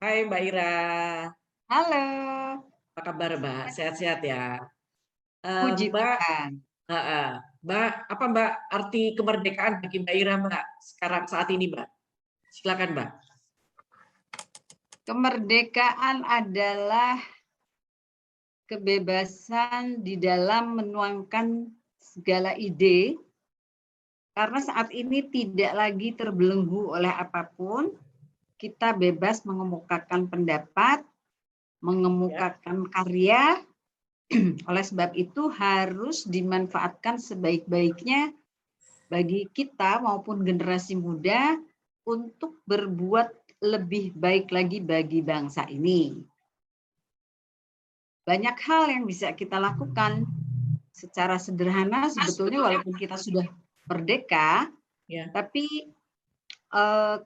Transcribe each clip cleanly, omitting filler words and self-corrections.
Hai Mbak Ira, Halo, apa kabar Mbak? Sehat-sehat ya? puji Mbak, Tuhan. heeh, Mbak, apa Mbak arti kemerdekaan bagi Mbak Ira Mbak sekarang saat ini Mbak? Silakan Mbak. Kemerdekaan adalah kebebasan di dalam menuangkan segala ide, karena saat ini tidak lagi terbelenggu oleh apapun, kita bebas mengemukakan pendapat, Ya, mengemukakan karya, oleh sebab itu harus dimanfaatkan sebaik-baiknya bagi kita maupun generasi muda untuk berbuat lebih baik lagi bagi bangsa ini. Banyak hal yang bisa kita lakukan secara sederhana sebetulnya walaupun kita sudah merdeka, ya, tapi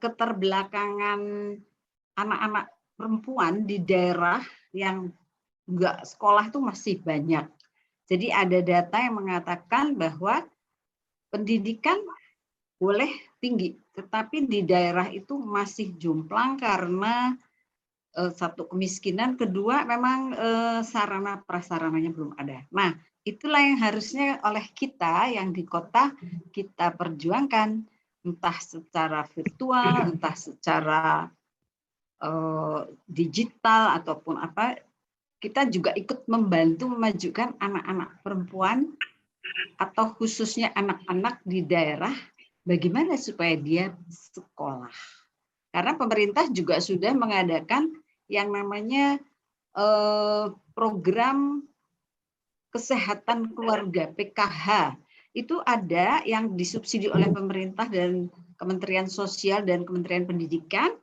keterbelakangan anak-anak perempuan di daerah yang enggak sekolah itu masih banyak. Jadi ada data yang mengatakan bahwa pendidikan boleh tinggi, tetapi di daerah itu masih jomplang karena satu kemiskinan, kedua memang sarana prasarananya belum ada. Nah, itulah yang harusnya oleh kita yang di kota kita perjuangkan, entah secara virtual, entah secara digital ataupun apa, kita juga ikut membantu memajukan anak-anak perempuan atau khususnya anak-anak di daerah, bagaimana supaya dia sekolah. Karena pemerintah juga sudah mengadakan yang namanya program kesehatan keluarga (PKH). Itu ada yang disubsidi oleh pemerintah dan Kementerian Sosial dan Kementerian Pendidikan.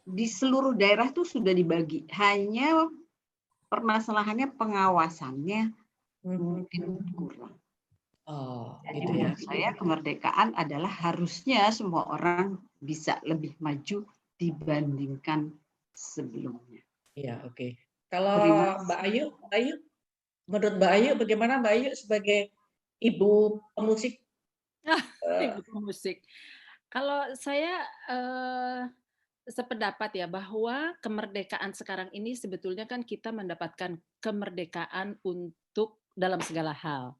Di seluruh daerah itu sudah dibagi. Hanya permasalahannya pengawasannya mungkin mhm. kurang. Oh, Jadi gitu ya. menurut saya kemerdekaan adalah harusnya semua orang bisa lebih maju dibandingkan sebelumnya. Iya, oke. Kalau Terima Mbak kasih. Ayu, menurut Mbak Ayu bagaimana Mbak Ayu sebagai ibu pemusik? Ibu eh, pemusik. Kalau saya, sependapat ya bahwa kemerdekaan sekarang ini sebetulnya kan kita mendapatkan kemerdekaan untuk dalam segala hal.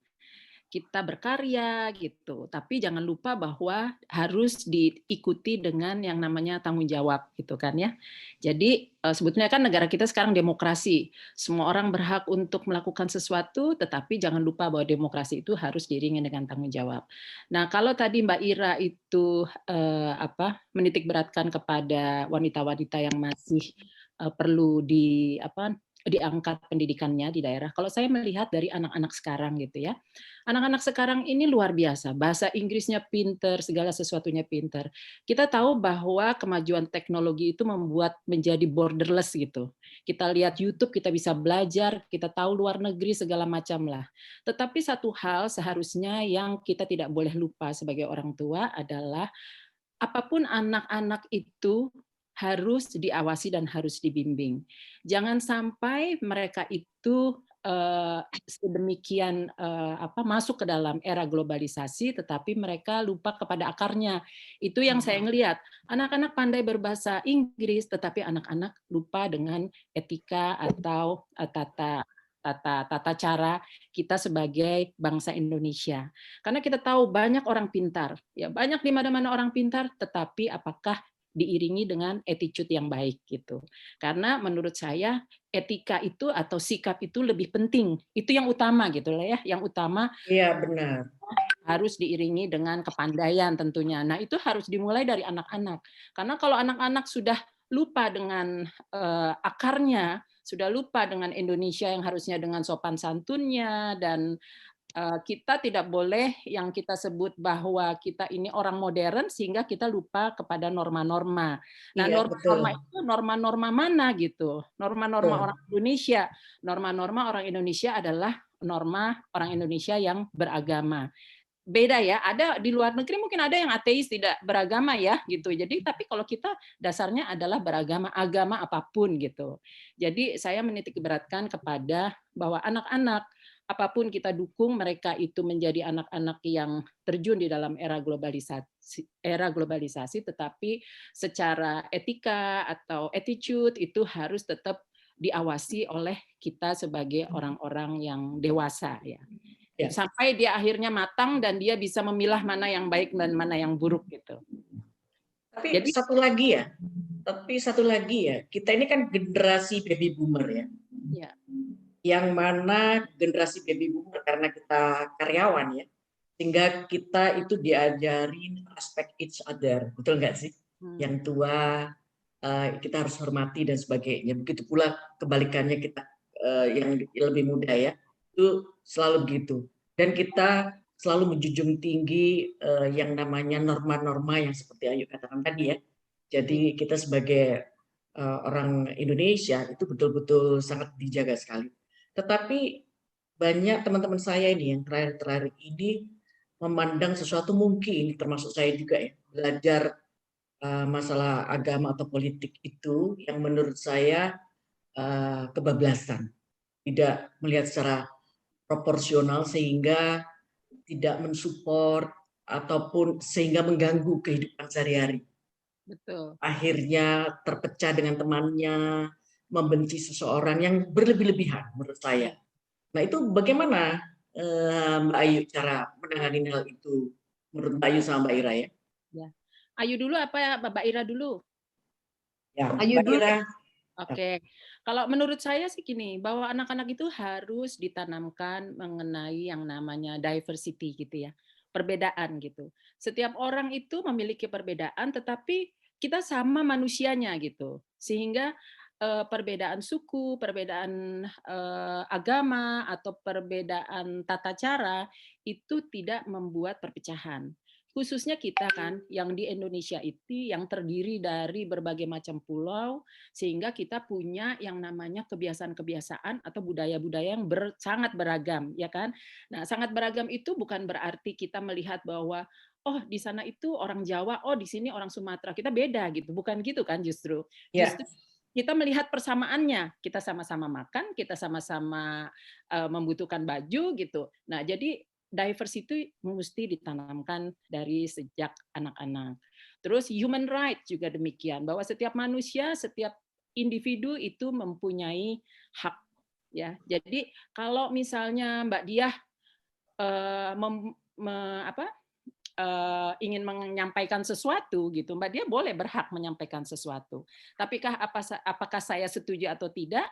Kita berkarya gitu, tapi jangan lupa bahwa harus diikuti dengan yang namanya tanggung jawab gitu kan ya. Jadi sebetulnya kan negara kita sekarang demokrasi, semua orang berhak untuk melakukan sesuatu, tetapi jangan lupa bahwa demokrasi itu harus diiringi dengan tanggung jawab. Nah kalau tadi Mbak Ira itu menitik beratkan kepada wanita-wanita yang masih perlu diangkat pendidikannya di daerah. Kalau saya melihat dari anak-anak sekarang gitu ya, anak-anak sekarang ini luar biasa, bahasa Inggrisnya pinter, segala sesuatunya pinter. Kita tahu bahwa kemajuan teknologi itu membuat menjadi borderless gitu. Kita lihat YouTube, kita bisa belajar, kita tahu luar negeri segala macam lah. Tetapi satu hal seharusnya yang kita tidak boleh lupa sebagai orang tua adalah apapun anak-anak itu harus diawasi dan harus dibimbing. Jangan sampai mereka itu sedemikian masuk ke dalam era globalisasi, tetapi mereka lupa kepada akarnya. Itu yang saya ngelihat. Anak-anak pandai berbahasa Inggris, tetapi anak-anak lupa dengan etika atau tata cara kita sebagai bangsa Indonesia. Karena kita tahu banyak orang pintar, ya banyak di mana-mana orang pintar, tetapi apakah diiringi dengan attitude yang baik gitu. Karena menurut saya etika itu atau sikap itu lebih penting. Itu yang utama gitu lah ya. Yang utama iya benar. harus diiringi dengan kepandaian tentunya. Nah, itu harus dimulai dari anak-anak. Karena kalau anak-anak sudah lupa dengan akarnya, sudah lupa dengan Indonesia yang harusnya dengan sopan santunnya dan kita tidak boleh yang kita sebut bahwa kita ini orang modern sehingga kita lupa kepada norma-norma. Nah, Iya betul. norma-norma itu norma-norma mana gitu? Norma-norma Betul. orang Indonesia. Norma-norma orang Indonesia adalah norma orang Indonesia yang beragama. Beda ya, ada di luar negeri mungkin ada yang ateis tidak beragama ya gitu. Jadi tapi kalau kita dasarnya adalah beragama, agama apapun gitu. Jadi saya menitik beratkan kepada bahwa anak-anak apapun kita dukung mereka itu menjadi anak-anak yang terjun di dalam era globalisasi, tetapi secara etika atau attitude itu harus tetap diawasi oleh kita sebagai orang-orang yang dewasa ya. Ya. Sampai dia akhirnya matang dan dia bisa memilah mana yang baik dan mana yang buruk gitu. Tapi satu lagi ya, kita ini kan generasi baby boomer ya. Ya. Yang mana generasi baby boomer karena kita karyawan ya, sehingga kita itu diajarin respect each other, betul nggak sih? Yang tua kita harus hormati dan sebagainya. Begitu pula kebalikannya kita yang lebih muda ya, itu selalu begitu. Dan kita selalu menjunjung tinggi yang namanya norma-norma yang seperti Ayu katakan tadi ya. Jadi kita sebagai orang Indonesia itu betul-betul sangat dijaga sekali. Tetapi banyak teman-teman saya ini yang terakhir-terakhir ini memandang sesuatu, mungkin termasuk saya juga ya, belajar masalah agama atau politik itu yang menurut saya kebablasan, tidak melihat secara proporsional sehingga tidak mensupport ataupun sehingga mengganggu kehidupan sehari-hari. Betul. Akhirnya terpecah dengan temannya, membenci seseorang yang berlebih-lebihan menurut saya. Nah itu bagaimana Mbak Ayu cara menangani hal itu menurut Mbak Ayu sama Mbak Ira ya? Ya. Ayu dulu apa ya Mbak Ira dulu? Ya, Ayu Mbak dulu. Ira. Oke, kalau menurut saya sih gini, bahwa anak-anak itu harus ditanamkan mengenai yang namanya diversity gitu ya, perbedaan gitu. Setiap orang itu memiliki perbedaan, tetapi kita sama manusianya gitu, sehingga perbedaan suku, perbedaan agama atau perbedaan tata cara itu tidak membuat perpecahan. Khususnya kita kan yang di Indonesia itu yang terdiri dari berbagai macam pulau, sehingga kita punya yang namanya kebiasaan-kebiasaan atau budaya-budaya yang sangat beragam, ya kan? Nah, sangat beragam itu bukan berarti kita melihat bahwa oh di sana itu orang Jawa, oh di sini orang Sumatera, kita beda gitu, bukan gitu kan justru. Ya. Justru kita melihat persamaannya, kita sama-sama makan, kita sama-sama membutuhkan baju gitu. Nah, jadi diversity mesti ditanamkan dari sejak anak-anak. Terus human right juga demikian, bahwa setiap manusia, setiap individu itu mempunyai hak ya. Jadi kalau misalnya Mbak Diah ingin menyampaikan sesuatu gitu, Mbak Diah boleh berhak menyampaikan sesuatu. Tapikah apakah saya setuju atau tidak?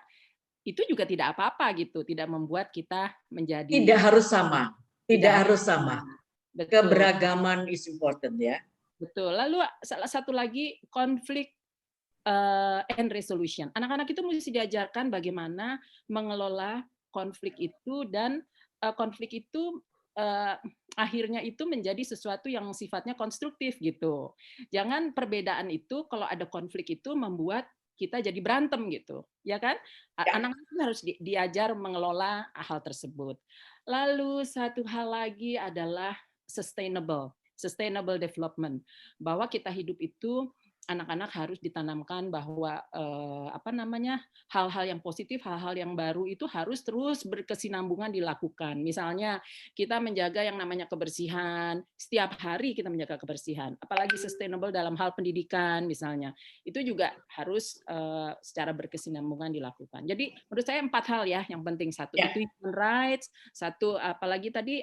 Itu juga tidak apa-apa gitu, tidak membuat kita menjadi tidak harus sama. Tidak harus sama. Betul. Keberagaman is important ya. Betul. Lalu salah satu lagi konflik and resolution. Anak-anak itu mesti diajarkan bagaimana mengelola konflik itu dan konflik itu akhirnya itu menjadi sesuatu yang sifatnya konstruktif gitu. Jangan perbedaan itu kalau ada konflik itu membuat kita jadi berantem gitu, ya kan? Anak-anak harus diajar mengelola hal tersebut. Lalu satu hal lagi adalah sustainable development, bahwa kita hidup itu anak-anak harus ditanamkan bahwa hal-hal yang positif, hal-hal yang baru itu harus terus berkesinambungan dilakukan. Misalnya kita menjaga yang namanya kebersihan, setiap hari kita menjaga kebersihan, apalagi sustainable dalam hal pendidikan misalnya, itu juga harus secara berkesinambungan dilakukan. Jadi menurut saya 4 hal ya yang penting. Satu itu human rights, satu apalagi tadi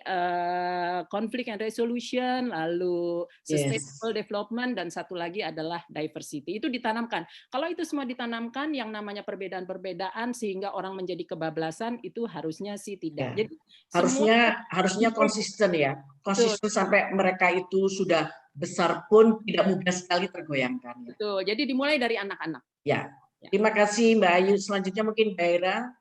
conflict and resolution, lalu sustainable development, dan satu lagi adalah diversity. Itu ditanamkan. Kalau itu semua ditanamkan, yang namanya perbedaan-perbedaan sehingga orang menjadi kebablasan, itu harusnya sih tidak. Ya. Jadi harusnya konsisten ya. Konsisten sampai mereka itu sudah besar pun tidak mudah sekali tergoyangkan. Betul. Jadi dimulai dari anak-anak. Ya. Terima kasih Mbak Ayu. Selanjutnya mungkin Mbak Ira.